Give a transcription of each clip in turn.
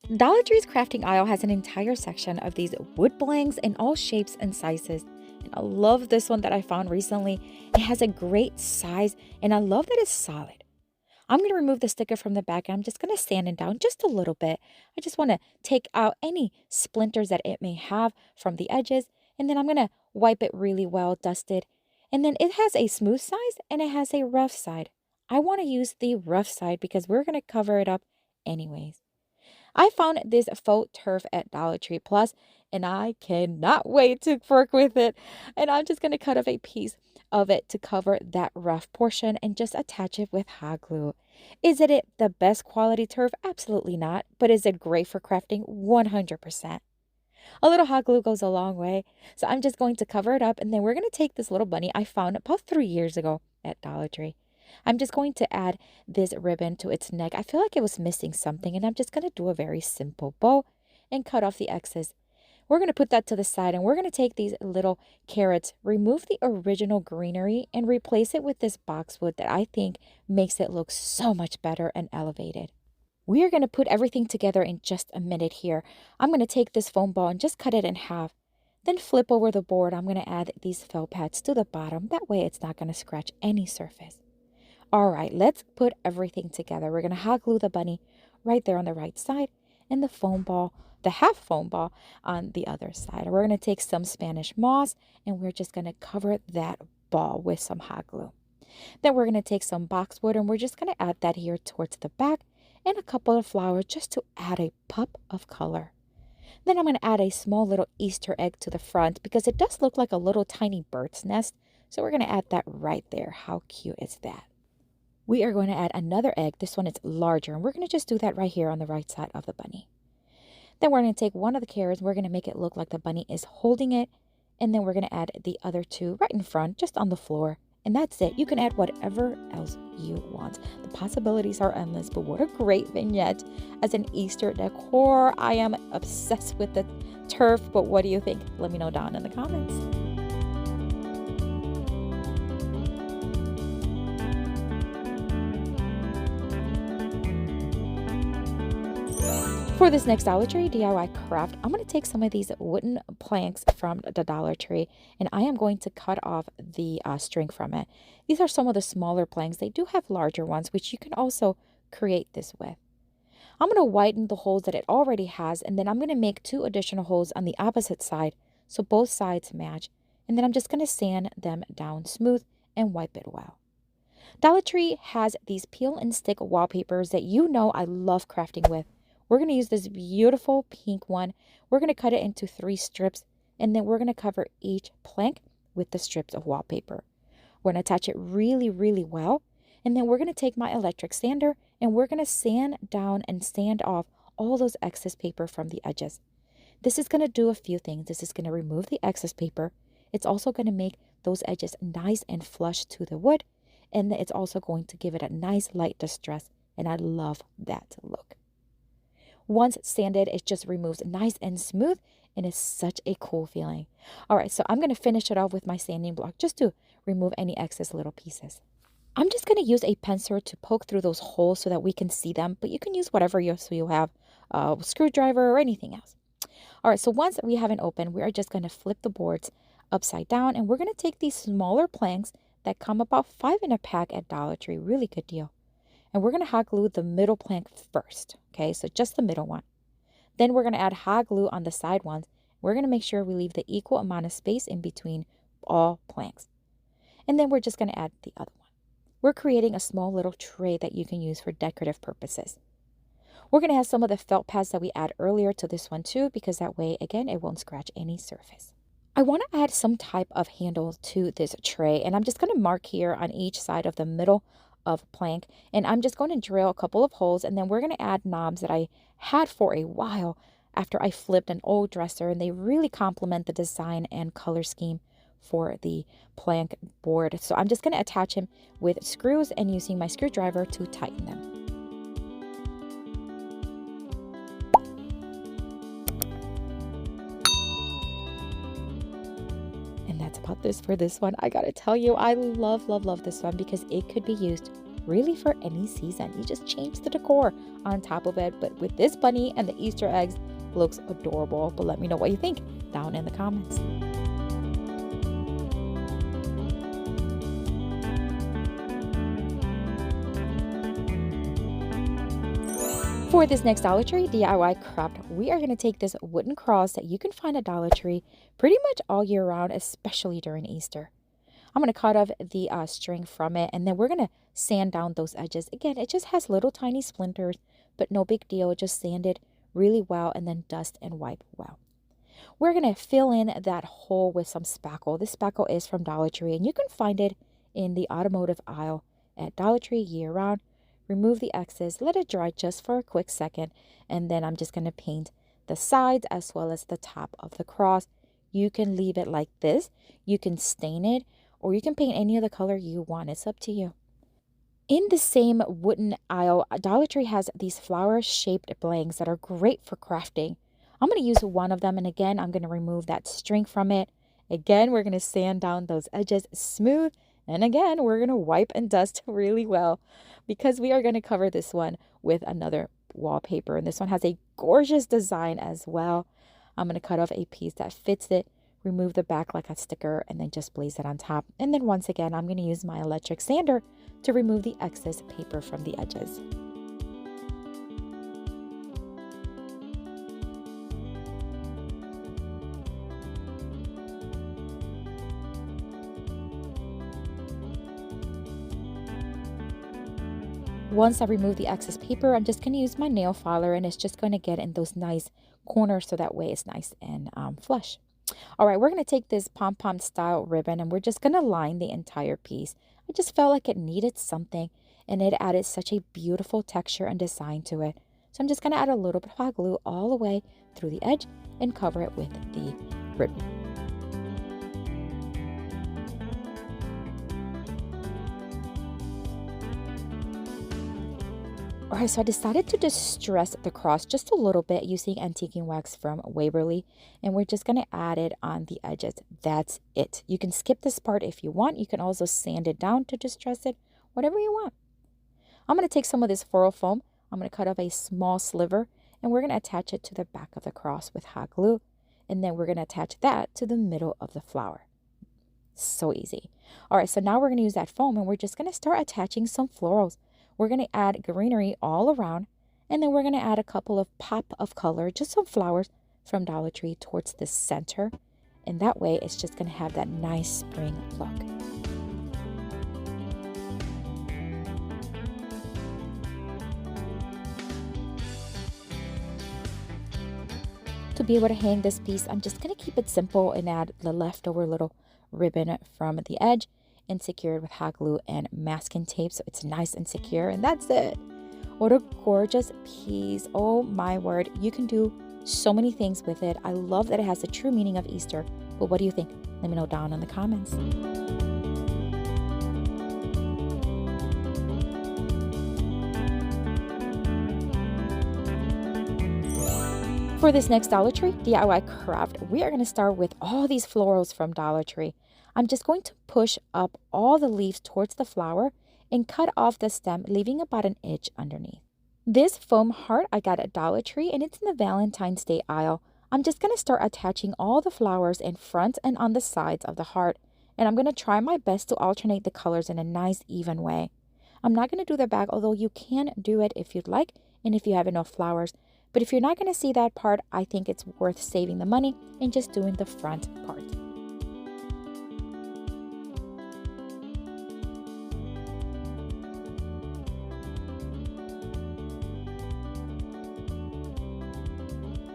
Dollar Tree's crafting aisle has an entire section of these wood blanks in all shapes and sizes. And I love this one that I found recently. It has a great size and I love that it's solid. I'm going to remove the sticker from the back and I'm just going to sand it down just a little bit. I just want to take out any splinters that it may have from the edges. And then I'm going to wipe it really well, dust it. And then it has a smooth side and it has a rough side. I want to use the rough side because we're going to cover it up anyways. I found this faux turf at Dollar Tree Plus, and I cannot wait to work with it. And I'm just going to cut off a piece of it to cover that rough portion and just attach it with hot glue. Is it the best quality turf? Absolutely not. But is it great for crafting? 100%. A little hot glue goes a long way. So I'm just going to cover it up, and then we're going to take this little bunny I found about 3 years ago at Dollar Tree. I'm just going to add this ribbon to its neck. I feel like it was missing something, and I'm just going to do a very simple bow and cut off the excess. We're going to put that to the side, and we're going to take these little carrots, remove the original greenery, and replace it with this boxwood that I think makes it look so much better and elevated. We are going to put everything together in just a minute here. I'm going to take this foam ball and just cut it in half. Then flip over the board. I'm going to add these felt pads to the bottom. That way it's not going to scratch any surface. All right, let's put everything together. We're going to hot glue the bunny right there on the right side and the foam ball, the half foam ball on the other side. We're going to take some Spanish moss and we're just going to cover that ball with some hot glue. Then we're going to take some boxwood and we're just going to add that here towards the back and a couple of flowers just to add a pop of color. Then I'm going to add a small little Easter egg to the front because it does look like a little tiny bird's nest. So we're going to add that right there. How cute is that? We are going to add another egg. This one is larger, and we're going to just do that right here on the right side of the bunny. Then we're going to take one of the carrots. We're going to make it look like the bunny is holding it. And then we're going to add the other two right in front, just on the floor. And that's it. You can add whatever else you want. The possibilities are endless, but what a great vignette as an Easter decor. I am obsessed with the turf, but what do you think? Let me know down in the comments. For this next Dollar Tree DIY craft, I'm going to take some of these wooden planks from the Dollar Tree and I am going to cut off the string from it. These are some of the smaller planks. They do have larger ones, which you can also create this with. I'm going to widen the holes that it already has, and then I'm going to make 2 additional holes on the opposite side so both sides match. And then I'm just going to sand them down smooth and wipe it well. Dollar Tree has these peel and stick wallpapers that you know I love crafting with. We're going to use this beautiful pink one. We're going to cut it into 3 strips, and then we're going to cover each plank with the strips of wallpaper. We're going to attach it really, really well, and then we're going to take my electric sander, and we're going to sand down and sand off all those excess paper from the edges. This is going to do a few things. This is going to remove the excess paper. It's also going to make those edges nice and flush to the wood, and it's also going to give it a nice light distress, and I love that look. Once sanded, it just removes nice and smooth, and it's such a cool feeling. All right, so I'm going to finish it off with my sanding block just to remove any excess little pieces. I'm just going to use a pencil to poke through those holes so that we can see them, but you can use whatever you have, a screwdriver or anything else. All right, so once we have it open, we are just going to flip the boards upside down, and we're going to take these smaller planks that come about 5 in a pack at Dollar Tree. Really good deal. And we're going to hot glue the middle plank first. Okay, so just the middle one. Then we're going to add hot glue on the side ones. We're going to make sure we leave the equal amount of space in between all planks. And then we're just going to add the other one. We're creating a small little tray that you can use for decorative purposes. We're going to add some of the felt pads that we add earlier to this one too, because that way, again, it won't scratch any surface. I want to add some type of handle to this tray, and I'm just going to mark here on each side of the middle of plank, and I'm just going to drill a couple of holes, and then we're going to add knobs that I had for a while after I flipped an old dresser, and they really complement the design and color scheme for the plank board. So I'm just going to attach him with screws and using my screwdriver to tighten them. And that's about this for this one. I gotta tell you, I love this one because it could be used really for any season. You just change the decor on top of it. But with this bunny and the Easter eggs, looks adorable. But let me know what you think down in the comments. For this next Dollar Tree DIY craft, we are going to take this wooden cross that you can find at Dollar Tree pretty much all year round, especially during Easter. I'm going to cut off the string from it, and then we're going to sand down those edges. Again, it just has little tiny splinters, but no big deal. Just sand it really well and then dust and wipe well. We're going to fill in that hole with some spackle. This spackle is from Dollar Tree, and you can find it in the automotive aisle at Dollar Tree year round. Remove the excess, let it dry just for a quick second, and then I'm just going to paint the sides as well as the top of the cross. You can leave it like this, you can stain it, or you can paint any of the color you want. It's up to you. In the same wooden aisle, Dollar Tree has these flower-shaped blanks that are great for crafting. I'm going to use one of them, and again, I'm going to remove that string from it. Again, we're going to sand down those edges smooth, and again, we're going to wipe and dust really well because we are going to cover this one with another wallpaper. And this one has a gorgeous design as well. I'm going to cut off a piece that fits it, remove the back like a sticker, and then just place it on top. And then once again, I'm going to use my electric sander to remove the excess paper from the edges. Once I remove the excess paper, I'm just going to use my nail filer, and it's just going to get in those nice corners so that way it's nice and flush. All right, we're going to take this pom-pom style ribbon, and we're just going to line the entire piece. I just felt like it needed something, and it added such a beautiful texture and design to it. So I'm just going to add a little bit of hot glue all the way through the edge and cover it with the ribbon. Alright, so I decided to distress the cross just a little bit using antiquing wax from Waverly, and we're just going to add it on the edges. That's it. You can skip this part if you want. You can also sand it down to distress it, whatever you want. I'm going to take some of this floral foam. I'm going to cut off a small sliver, and we're going to attach it to the back of the cross with hot glue, and then we're going to attach that to the middle of the flower. So easy. Alright, so now we're going to use that foam, and we're just going to start attaching some florals. We're going to add greenery all around, and then we're going to add a couple of pop of color, just some flowers from Dollar Tree towards the center. And that way, it's just going to have that nice spring look. To be able to hang this piece, I'm just going to keep it simple and add the leftover little ribbon from the edge and secure it with hot glue and masking tape so it's nice and secure, and that's it. What a gorgeous piece. Oh my word, you can do so many things with it. I love that it has the true meaning of Easter, but what do you think? Let me know down in the comments. For this next Dollar Tree DIY craft, we are going to start with all these florals from Dollar Tree. I'm just going to push up all the leaves towards the flower and cut off the stem, leaving about an inch underneath. This foam heart I got at Dollar Tree, and it's in the Valentine's Day aisle. I'm just going to start attaching all the flowers in front and on the sides of the heart, and I'm going to try my best to alternate the colors in a nice even way. I'm not going to do the back, although you can do it if you'd like and if you have enough flowers. But if you're not going to see that part, I think it's worth saving the money and just doing the front part.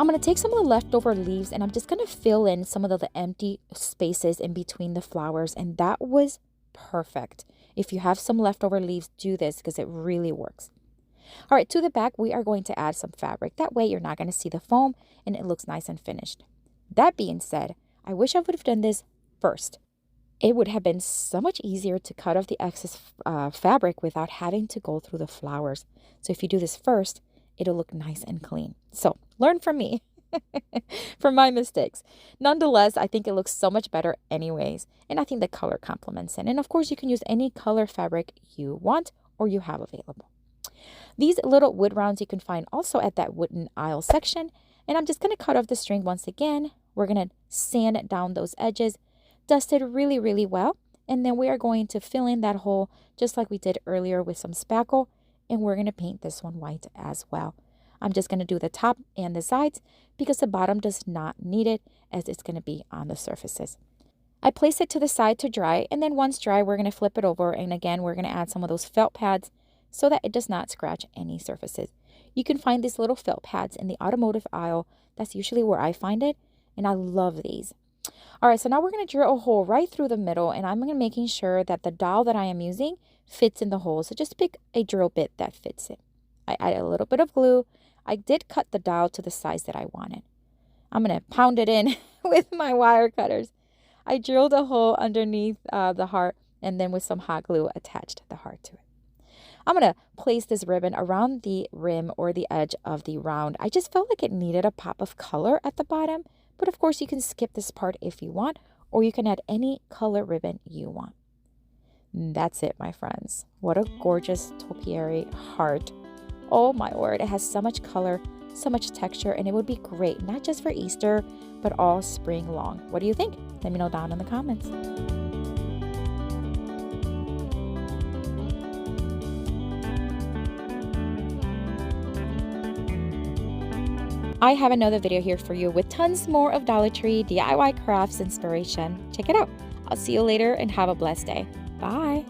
I'm going to take some of the leftover leaves, and I'm just going to fill in some of the empty spaces in between the flowers, and that was perfect. If you have some leftover leaves, do this because it really works. All right, to the back, we are going to add some fabric. That way you're not going to see the foam and it looks nice and finished. That being said, I wish I would have done this first. It would have been so much easier to cut off the excess fabric without having to go through the flowers. So if you do this first, it'll look nice and clean. So learn from me, from my mistakes. Nonetheless, I think it looks so much better anyways. And I think the color complements it. And of course, you can use any color fabric you want or you have available. These little wood rounds you can find also at that wooden aisle section. And I'm just going to cut off the string once again. We're going to sand down those edges, dust it really, really well. And then we are going to fill in that hole just like we did earlier with some spackle. And we're going to paint this one white as well. I'm just going to do the top and the sides because the bottom does not need it as it's going to be on the surfaces. I place it to the side to dry, and then once dry, we're going to flip it over. And again, we're going to add some of those felt pads so that it does not scratch any surfaces. You can find these little felt pads in the automotive aisle. That's usually where I find it, and I love these. All right, so now we're going to drill a hole right through the middle, and I'm going to making sure that the dowel that I am using fits in the hole. So just pick a drill bit that fits it. I added a little bit of glue. I did cut the dowel to the size that I wanted. I'm going to pound it in with my wire cutters. I drilled a hole underneath the heart and then with some hot glue attached the heart to it. I'm going to place this ribbon around the rim or the edge of the round. I just felt like it needed a pop of color at the bottom, but of course you can skip this part if you want, or you can add any color ribbon you want. And that's it, my friends. What a gorgeous topiary heart. Oh my word, it has so much color, so much texture, and it would be great, not just for Easter, but all spring long. What do you think? Let me know down in the comments. I have another video here for you with tons more of Dollar Tree DIY crafts inspiration. Check it out. I'll see you later and have a blessed day. Bye.